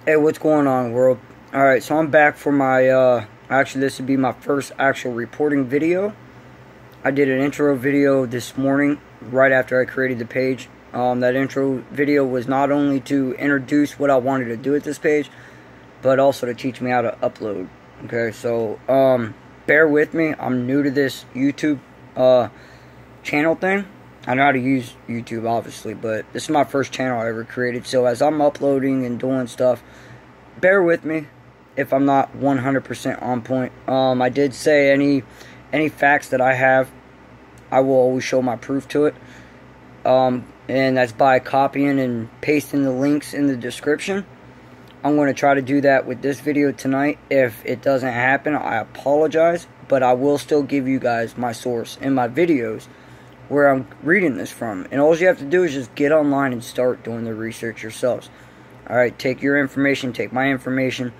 Hey, what's going on, world? Alright, so I'm back for my, actually this would be my first actual reporting video. I did an intro video this morning, right after I created the page. That intro video was not only to introduce what I wanted to do at this page, but also to teach me how to upload. Okay, so, bear with me. I'm new to this YouTube, channel thing. I know how to use YouTube, obviously, but this is my first channel I ever created. So as I'm uploading and doing stuff, bear with me if I'm not 100% on point. I did say any facts that I have, I will always show my proof to it. And that's by copying and pasting the links in the description. I'm going to try to do that with this video tonight. If it doesn't happen, I apologize, but I will still give you guys my source in my videos where I'm reading this from. And all you have to do is just get online and start doing the research yourselves. Alright, take your information, take my information,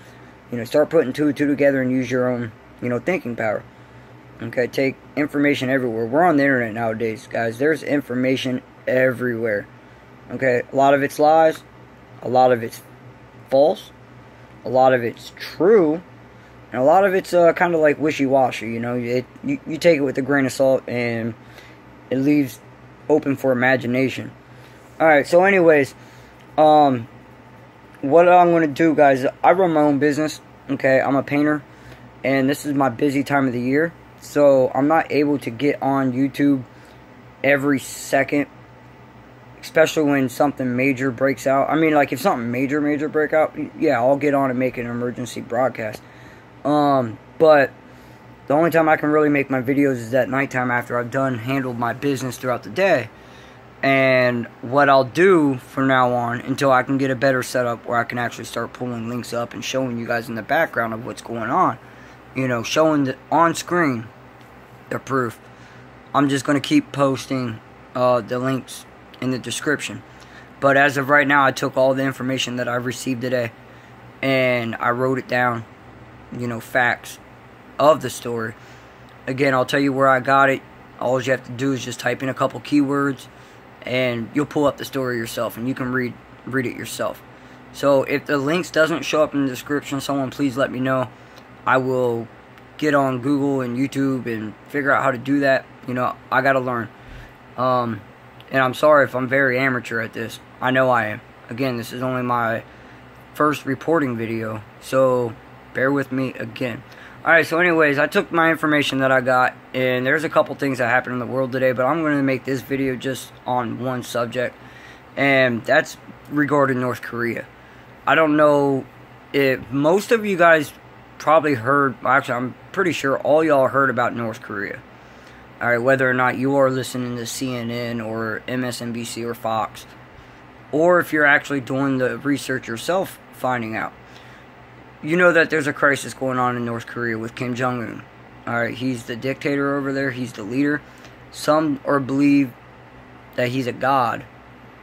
start putting two and two together and use your own, thinking power. Okay, take information everywhere. We're on the internet nowadays, guys. There's information everywhere. Okay, a lot of it's lies, a lot of it's false, a lot of it's true, and a lot of it's kind of like wishy-washy, you take it with a grain of salt, and it leaves open for imagination. Alright, so anyways, what I'm going to do, guys, I run my own business, okay? I'm a painter, and this is my busy time of the year, so I'm not able to get on YouTube every second, especially when something major breaks out. I mean, like, if something major break out, yeah, I'll get on and make an emergency broadcast. But the only time I can really make my videos is at nighttime after I've handled my business throughout the day. And what I'll do from now on, until I can get a better setup where I can actually start pulling links up and showing you guys in the background of what's going on, showing on screen the proof, I'm just going to keep posting the links in the description. But as of right now, I took all the information that I've received today and I wrote it down, facts of the story. Again, I'll tell you where I got it. All you have to do is just type in a couple keywords and you'll pull up the story yourself and you can read it yourself. So if the links doesn't show up in the description, someone please let me know. I will get on Google and YouTube and figure out how to do that. I gotta learn. And I'm sorry if I'm very amateur at this. I know I am. Again, this is only my first reporting video, so bear with me again. Alright, so anyways, I took my information that I got, and there's a couple things that happened in the world today, but I'm going to make this video just on one subject, and that's regarding North Korea. I don't know if most of you guys probably heard, actually I'm pretty sure all y'all heard about North Korea. Alright, whether or not you are listening to CNN or MSNBC or Fox, or if you're actually doing the research yourself, finding out. You know that there's a crisis going on in North Korea with Kim Jong-un. Alright, he's the dictator over there, he's the leader. Some believe that he's a god.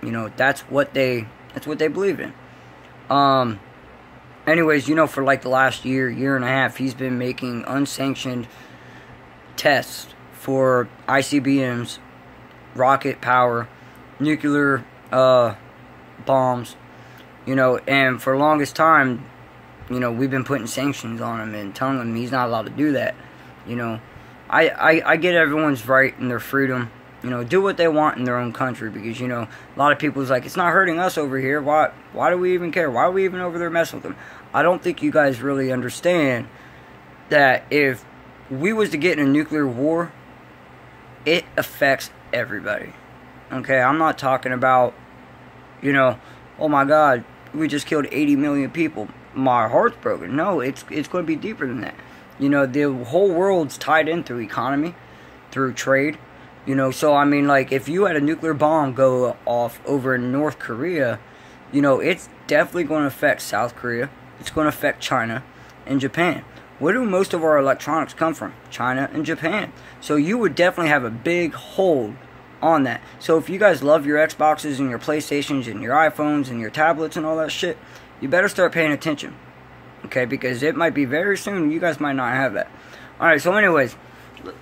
That's what they believe in. Anyways, for like the last year and a half, he's been making unsanctioned tests for ICBMs, rocket power, nuclear bombs, and for the longest time, we've been putting sanctions on him and telling him he's not allowed to do that. I get everyone's right and their freedom, do what they want in their own country, because, a lot of people's like, it's not hurting us over here, why do we even care, why are we even over there messing with them? I don't think you guys really understand that if we was to get in a nuclear war, it affects everybody. Okay, I'm not talking about, oh my god, we just killed 80 million people, my heart's broken. No, it's going to be deeper than that. The whole world's tied in through economy, through trade. So I mean, like, if you had a nuclear bomb go off over in North Korea, it's definitely going to affect South Korea. It's going to affect China and Japan. Where do most of our electronics come from? China and Japan. So you would definitely have a big hold on that. So if you guys love your Xboxes and your PlayStations and your iPhones and your tablets and all that shit, you better start paying attention. Okay, because it might be very soon you guys might not have that. Alright, so anyways,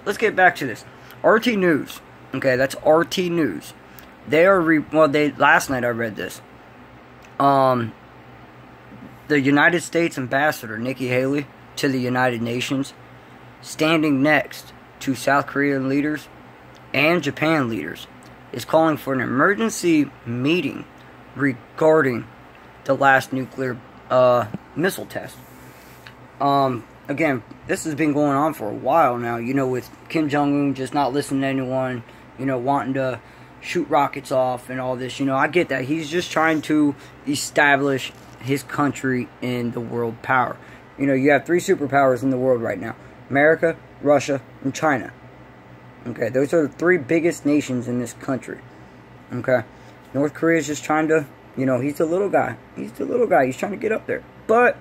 let's get back to this. RT News. Okay, that's RT News. They are last night I read this. the United States ambassador, Nikki Haley, to the United Nations, standing next to South Korean leaders and Japan leaders, is calling for an emergency meeting regarding the last nuclear missile test. Again, this has been going on for a while now, you know, with Kim Jong-un just not listening to anyone, you know, wanting to shoot rockets off and all this. You know, I get that. He's just trying to establish his country in the world power. You know, you have 3 superpowers in the world right now: America, Russia, and China. Okay, those are the 3 biggest nations in this country. Okay, North Korea is just trying to, you know, he's the little guy. He's the little guy. He's trying to get up there. But,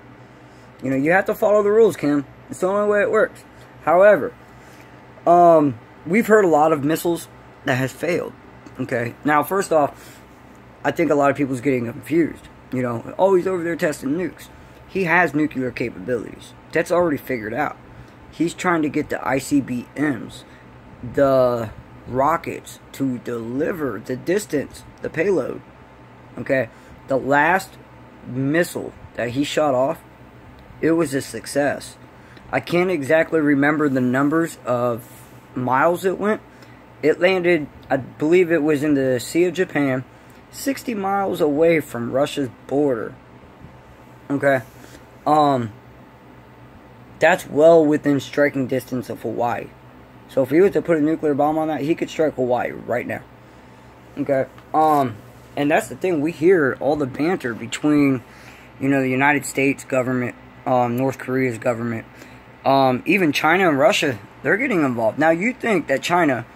you know, you have to follow the rules, Kim. It's the only way it works. However, we've heard a lot of missiles that has failed. Okay, now first off, I think a lot of people's getting confused. You know, oh, he's over there testing nukes. He has nuclear capabilities. That's already figured out. He's trying to get the ICBMs, the rockets, to deliver the distance, the payload. Okay, the last missile that he shot off, it was a success. I can't exactly remember the numbers of miles it went. It landed, I believe it was in the Sea of Japan, 60 miles away from Russia's border. Okay, that's well within striking distance of Hawaii. So if he was to put a nuclear bomb on that, he could strike Hawaii right now. Okay, and that's the thing. We hear all the banter between, you know, the United States government, North Korea's government, even China and Russia. They're getting involved. Now, you think that China,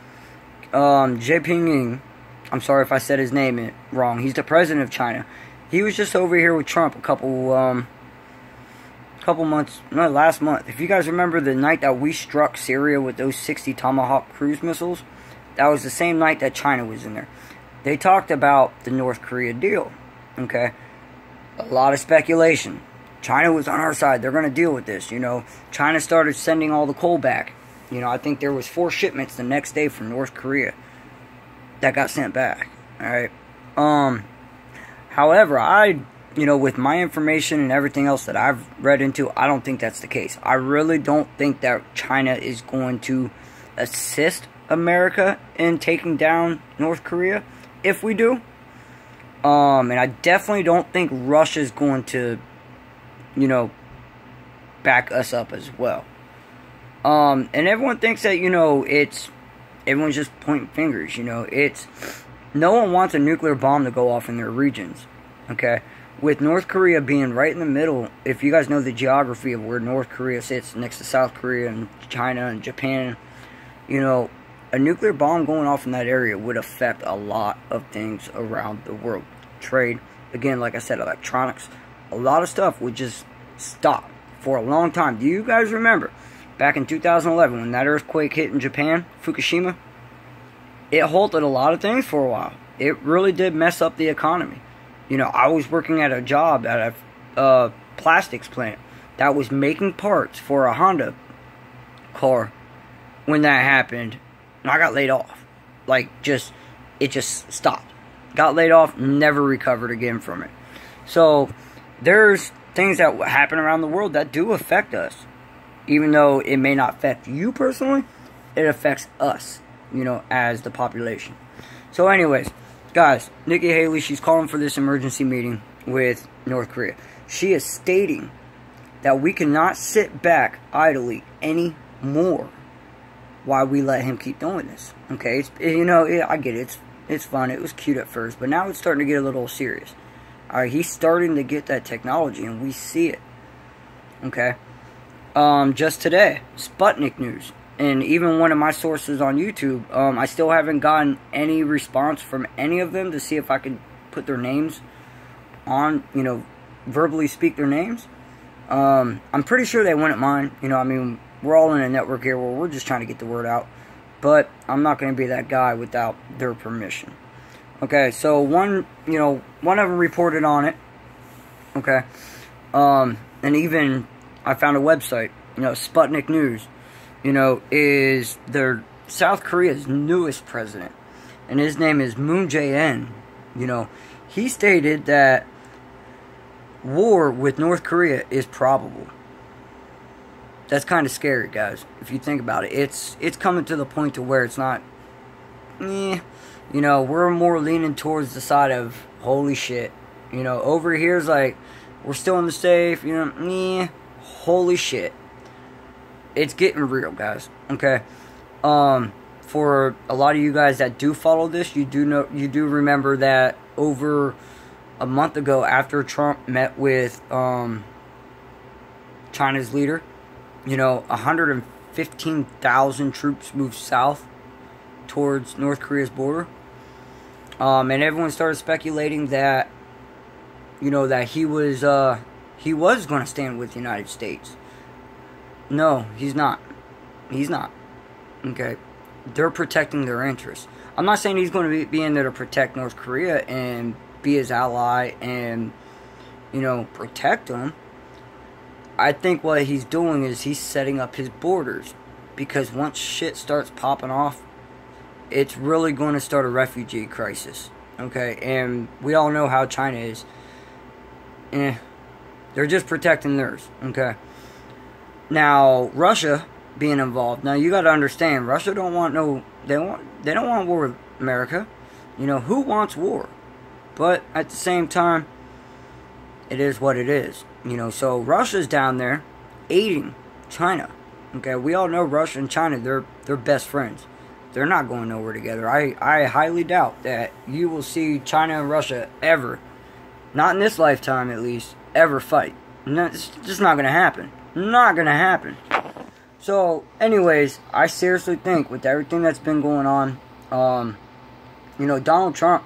Jinping, I'm sorry if I said his name wrong. He's the president of China. He was just over here with Trump a couple months, no, last month. If you guys remember the night that we struck Syria with those 60 Tomahawk cruise missiles, that was the same night that China was in there. They talked about the North Korea deal. Okay, a lot of speculation. China was on our side. They're going to deal with this. You know, China started sending all the coal back. You know, I think there was 4 shipments the next day from North Korea that got sent back. Alright. However, you know, with my information and everything else that I've read into, I don't think that's the case. I really don't think that China is going to assist America in taking down North Korea, if we do. And I definitely don't think Russia's going to, you know, back us up as well. And everyone thinks that, you know, everyone's just pointing fingers, you know. No one wants a nuclear bomb to go off in their regions, okay? With North Korea being right in the middle, if you guys know the geography of where North Korea sits next to South Korea and China and Japan, you know, a nuclear bomb going off in that area would affect a lot of things around the world. Trade, again, like I said, electronics, a lot of stuff would just stop for a long time. Do you guys remember back in 2011 when that earthquake hit in Japan, Fukushima? It halted a lot of things for a while. It really did mess up the economy. You know, I was working at a job at a plastics plant that was making parts for a Honda car when that happened, and I got laid off. Like, it just stopped. Got laid off, never recovered again from it. So, there's things that happen around the world that do affect us. Even though it may not affect you personally, it affects us, you know, as the population. So anyways, guys, Nikki Haley, she's calling for this emergency meeting with North Korea. She is stating that we cannot sit back idly anymore while we let him keep doing this. Okay, you know, I get it. It's fun. It was cute at first, but now it's starting to get a little serious. Alright, he's starting to get that technology, and we see it. Okay? Just today, Sputnik News, and even one of my sources on YouTube, I still haven't gotten any response from any of them to see if I could put their names on, you know, verbally speak their names. I'm pretty sure they wouldn't mind. You know, I mean, we're all in a network here where we're just trying to get the word out. But I'm not going to be that guy without their permission. Okay, so one of them reported on it. Okay. And even I found a website, you know, Sputnik News, you know, is their South Korea's newest president. And his name is Moon Jae-in. You know, he stated that war with North Korea is probable. That's kind of scary, guys, if you think about it. It's coming to the point to where it's not, you know, we're more leaning towards the side of, holy shit. You know, over here's like, we're still in the safe, you know, holy shit. It's getting real, guys, okay? For a lot of you guys that do follow this, you do remember that over a month ago, after Trump met with China's leader, you know, 115,000 troops moved south towards North Korea's border. And everyone started speculating that, you know, that he was going to stand with the United States. No, he's not. He's not. Okay? They're protecting their interests. I'm not saying he's going to be in there to protect North Korea and be his ally and, you know, protect them. I think what he's doing is he's setting up his borders. Because once shit starts popping off, it's really going to start a refugee crisis. Okay? And we all know how China is. They're just protecting theirs. Okay? Now, Russia being involved. Now, you got to understand, Russia don't want no... They don't want war with America. You know, who wants war? But at the same time, it is what it is. You know, so Russia's down there aiding China. Okay, we all know Russia and China, they're best friends. They're not going nowhere together. I highly doubt that you will see China and Russia ever, not in this lifetime at least, ever fight. No, it's just not going to happen. Not going to happen. So, anyways, I seriously think with everything that's been going on, you know, Donald Trump,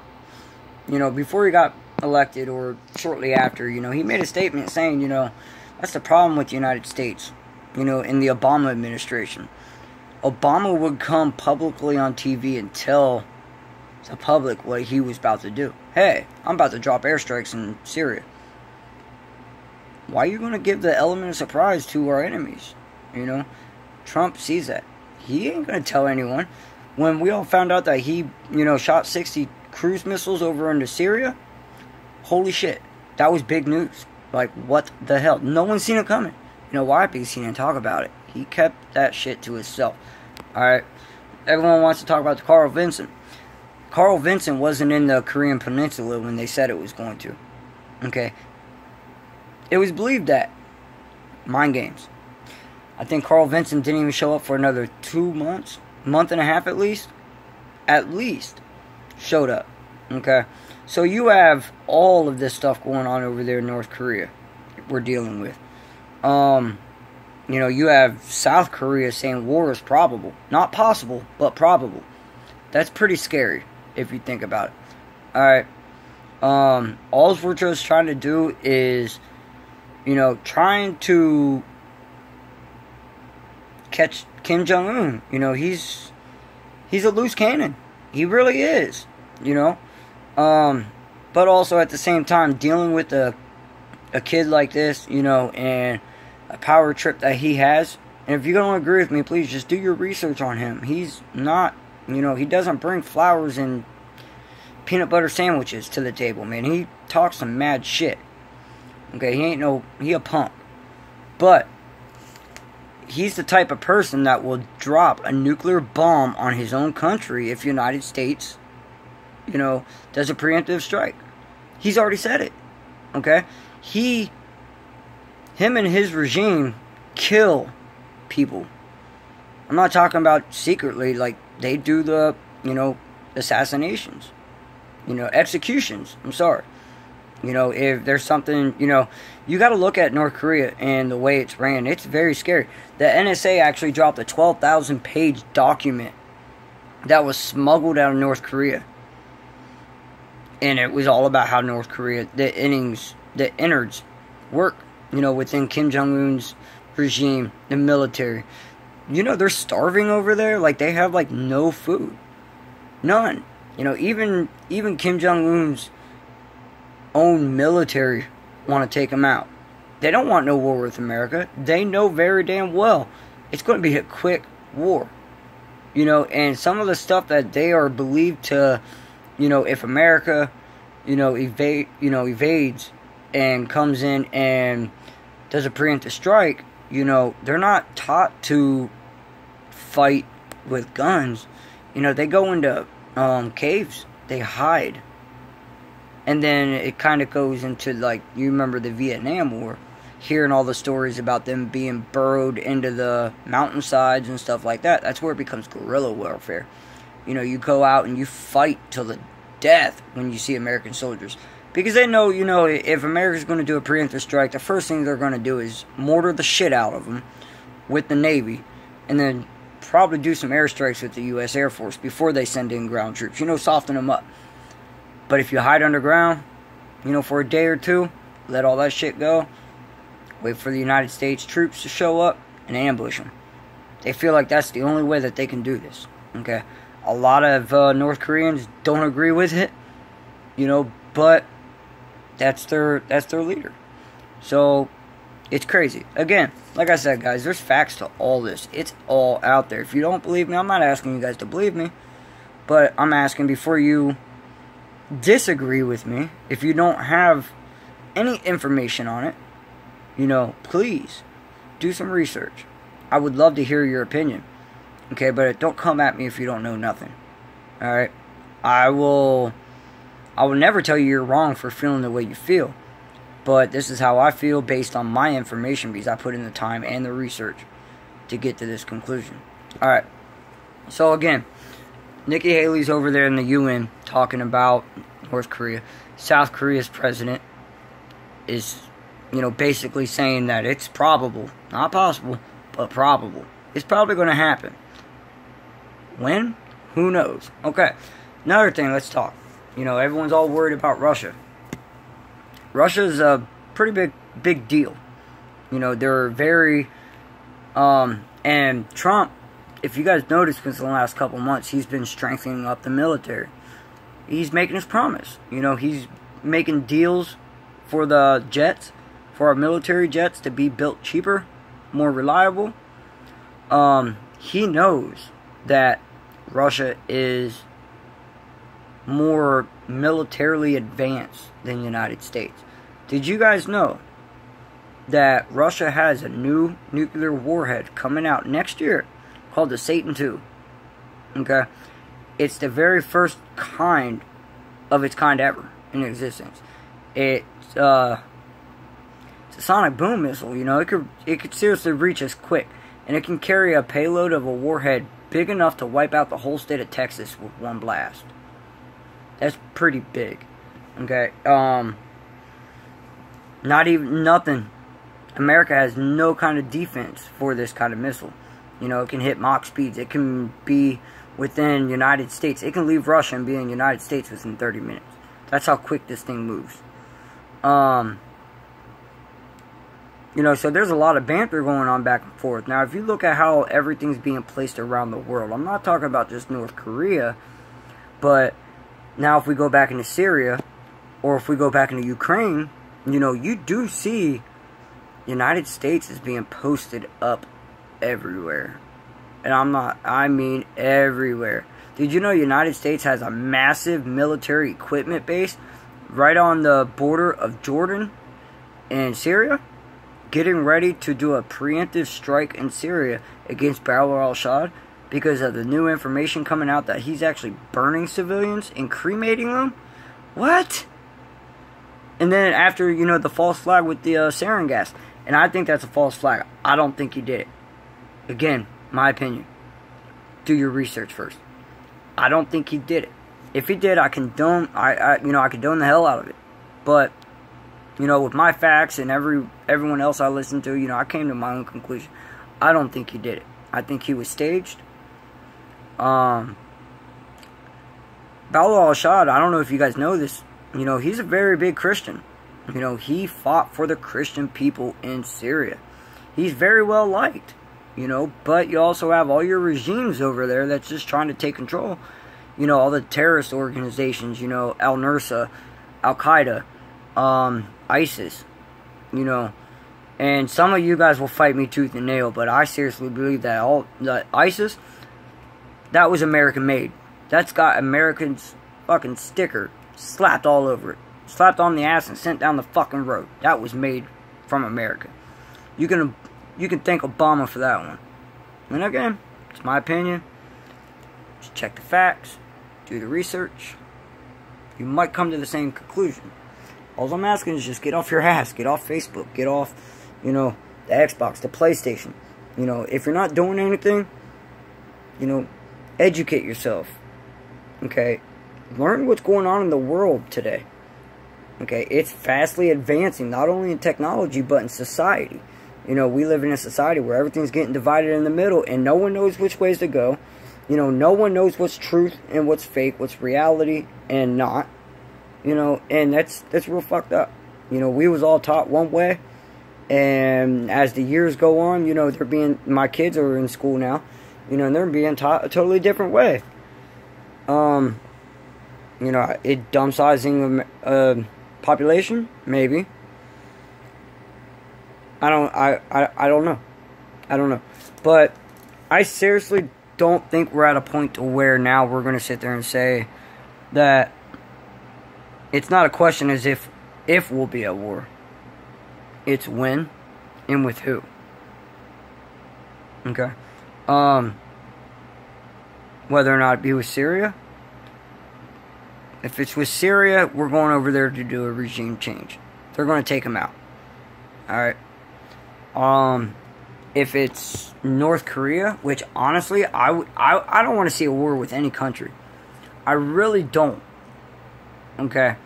you know, before he got elected or shortly after, you know, he made a statement saying, you know, that's the problem with the United States, you know, in the Obama administration. Obama would come publicly on TV and tell the public what he was about to do. Hey, I'm about to drop airstrikes in Syria. Why are you going to give the element of surprise to our enemies? You know, Trump sees that. He ain't going to tell anyone. When we all found out that he, you know, shot 60 cruise missiles over into Syria, holy shit, that was big news. Like, what the hell? No one's seen it coming. You know why? Because he didn't talk about it. He kept that shit to himself. Alright, everyone wants to talk about the Carl Vinson. Carl Vinson wasn't in the Korean Peninsula when they said it was going to. Okay? It was believed that. Mind games. I think Carl Vinson didn't even show up for another 2 months. Month and a half at least. At least. Showed up. Okay? So you have all of this stuff going on over there in North Korea. We're dealing with. You know, you have South Korea saying war is probable. Not possible, but probable. That's pretty scary, if you think about it. Alright. All we're just trying to do is, you know, trying to catch Kim Jong-un. You know, he's a loose cannon. He really is. You know? But also at the same time, dealing with a kid like this, you know, and a power trip that he has. And if you don't agree with me, please just do your research on him. He's not, you know, he doesn't bring flowers and peanut butter sandwiches to the table, man. He talks some mad shit. Okay, he a punk. But he's the type of person that will drop a nuclear bomb on his own country if the United States, you know, does a preemptive strike. He's already said it. Okay? Him and his regime kill people. I'm not talking about secretly, like, they do the, you know, assassinations. You know, executions. I'm sorry. You know, if there's something, you know, you got to look at North Korea and the way it's ran. It's very scary. The NSA actually dropped a 12,000-page document that was smuggled out of North Korea. And it was all about how North Korea, the innards work, you know, within Kim Jong-un's regime, the military. You know, they're starving over there. Like, they have, like, no food. None. You know, even Kim Jong-un's own military want to take them out. They don't want no war with America. They know very damn well it's going to be a quick war. You know, and some of the stuff that they are believed to, you know, if America, you know, evades and comes in and does a preemptive strike, you know, they're not taught to fight with guns. You know, they go into caves, they hide. And then it kind of goes into, like, you remember the Vietnam War, hearing all the stories about them being burrowed into the mountainsides and stuff like that. That's where it becomes guerrilla warfare. You know, you go out and you fight till the death when you see American soldiers. Because they know, you know, if America's going to do a preemptive strike, the first thing they're going to do is mortar the shit out of them with the Navy. And then probably do some airstrikes with the U.S. Air Force before they send in ground troops. You know, soften them up. But if you hide underground, you know, for a day or two, let all that shit go, wait for the United States troops to show up and ambush them. They feel like that's the only way that they can do this. Okay? A lot of North Koreans don't agree with it, you know, but that's their leader. So it's crazy. Again, like I said, guys, there's facts to all this. It's all out there. If you don't believe me, I'm not asking you guys to believe me, but I'm asking before you disagree with me, if you don't have any information on it, you know, please do some research. I would love to hear your opinion. Okay, but don't come at me if you don't know nothing. Alright? I will never tell you you're wrong for feeling the way you feel. But this is how I feel based on my information, because I put in the time and the research to get to this conclusion. Alright. So again, Nikki Haley's over there in the UN talking about North Korea. South Korea's president is, you know, basically saying that it's probable, not possible, but probable. It's probably going to happen. When? Who knows? Okay. Another thing, let's talk. You know, everyone's all worried about Russia. Russia's a pretty big deal. You know, they're very, and Trump, if you guys noticed within the last couple months, he's been strengthening up the military. He's making his promise. You know, he's making deals for the jets, for our military jets to be built cheaper, more reliable. He knows that Russia is more militarily advanced than the United States. Did you guys know that Russia has a new nuclear warhead coming out next year called the Satan II? Okay? It's the very first kind of its kind ever in existence. It's a sonic boom missile, you know. It could seriously reach us quick. And it can carry a payload of a warhead big enough to wipe out the whole state of Texas with one blast. That's pretty big. Okay? Not even nothing. America has no kind of defense for this kind of missile. You know, it can hit Mach speeds. It can be within United States. It can leave Russia and be in the United States within 30 minutes. That's how quick this thing moves. You know, so there's a lot of banter going on back and forth. Now, if you look at how everything's being placed around the world, I'm not talking about just North Korea, but now if we go back into Syria, or if we go back into Ukraine, you know, you do see United States is being posted up everywhere. And I mean everywhere. Did you know United States has a massive military equipment base right on the border of Jordan and Syria? Getting ready to do a preemptive strike in Syria against Bashar al-Assad because of the new information coming out that he's actually burning civilians and cremating them? What? And then after, you know, the false flag with the sarin gas. And I think that's a false flag. I don't think he did it. Again, my opinion. Do your research first. I don't think he did it. If he did, I condone I condone the hell out of it. But, you know, with my facts and everyone else I listened to, you know, I came to my own conclusion. I don't think he did it. I think he was staged. Bashar al-Assad, I don't know if you guys know this, you know, he's a very big Christian. You know, he fought for the Christian people in Syria. He's very well liked, you know, but you also have all your regimes over there that's just trying to take control. You know, all the terrorist organizations, you know, Al-Nusra, Al-Qaeda, ISIS, you know, and some of you guys will fight me tooth and nail, but I seriously believe that ISIS, that was American made. That's got Americans' fucking sticker slapped all over it. slapped on the ass and sent down the fucking road. That was made from America. You can thank Obama for that one. And again, it's my opinion. Just check the facts, do the research. You might come to the same conclusion. All I'm asking is just get off your ass, get off Facebook, get off, you know, the Xbox, the PlayStation. You know, if you're not doing anything, you know, educate yourself. Okay? Learn what's going on in the world today. Okay? It's fastly advancing, not only in technology, but in society. You know, we live in a society where everything's getting divided in the middle, and no one knows which ways to go. You know, no one knows what's truth and what's fake, what's reality and not. You know, and that's real fucked up. You know, we was all taught one way, and as the years go on, you know, my kids are in school now, you know, and they're being taught a totally different way. You know, downsizing population, maybe. I don't know. I don't know. But I seriously don't think we're at a point to where now we're going to sit there and say that it's not a question as if we'll be at war. It's when and with who. Okay? Whether or not it be with Syria. If it's with Syria, we're going over there to do a regime change. They're going to take them out. Alright? If it's North Korea, which honestly, I don't want to see a war with any country. I really don't. Okay?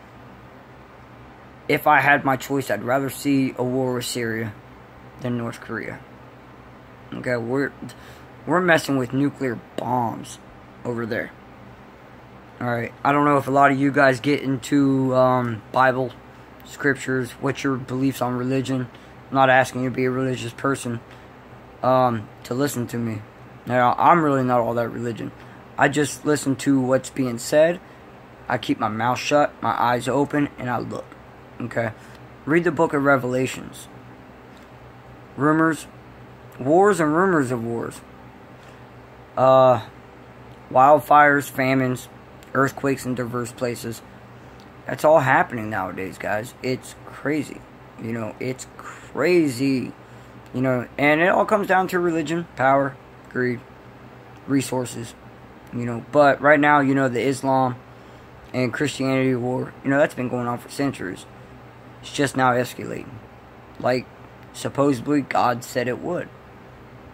If I had my choice, I'd rather see a war with Syria than North Korea. Okay? We're messing with nuclear bombs over there. Alright? I don't know if a lot of you guys get into Bible, scriptures, what's your beliefs on religion. I'm not asking you to be a religious person to listen to me. Now, I'm really not all that religion. I just listen to what's being said. I keep my mouth shut, my eyes open, and I look. Okay? Read the book of Revelations. Rumors, wars and rumors of wars. Wildfires, famines, earthquakes in diverse places. That's all happening nowadays, guys. It's crazy. You know, it's crazy. You know, and it all comes down to religion, power, greed, resources. You know, but right now, you know, the Islam and Christianity war, you know, that's been going on for centuries. It's just now escalating. Like, supposedly God said it would.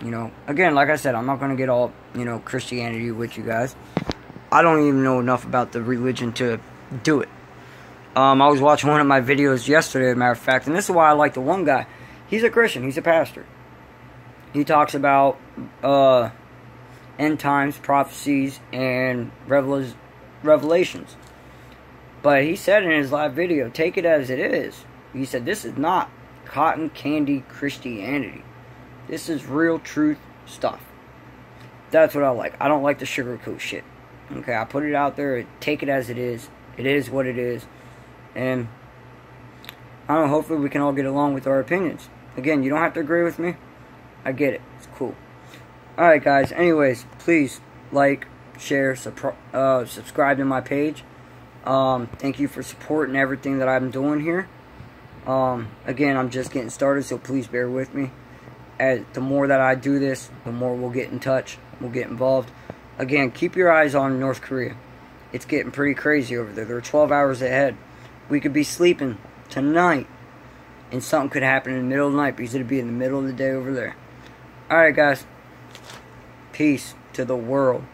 You know, again, like I said, I'm not going to get all, you know, Christianity with you guys. I don't even know enough about the religion to do it. I was watching one of my videos yesterday, as a matter of fact, and this is why I like the one guy. He's a Christian. He's a pastor. He talks about end times, prophecies, and revelations. But he said in his live video, take it as it is. He said, this is not cotton candy Christianity. This is real truth stuff. That's what I like. I don't like the sugarcoat shit. Okay, I put it out there. Take it as it is. It is what it is. And I don't know, hopefully we can all get along with our opinions. Again, you don't have to agree with me. I get it. It's cool. Alright, guys. Anyways, please like, share, subscribe to my page. Thank you for supporting everything that I'm doing here. Again, I'm just getting started, so please bear with me. As the more that I do this, the more we'll get in touch. We'll get involved. Again, keep your eyes on North Korea. It's getting pretty crazy over there. They're 12 hours ahead. We could be sleeping tonight, and something could happen in the middle of the night because it'd be in the middle of the day over there. Alright, guys. Peace to the world.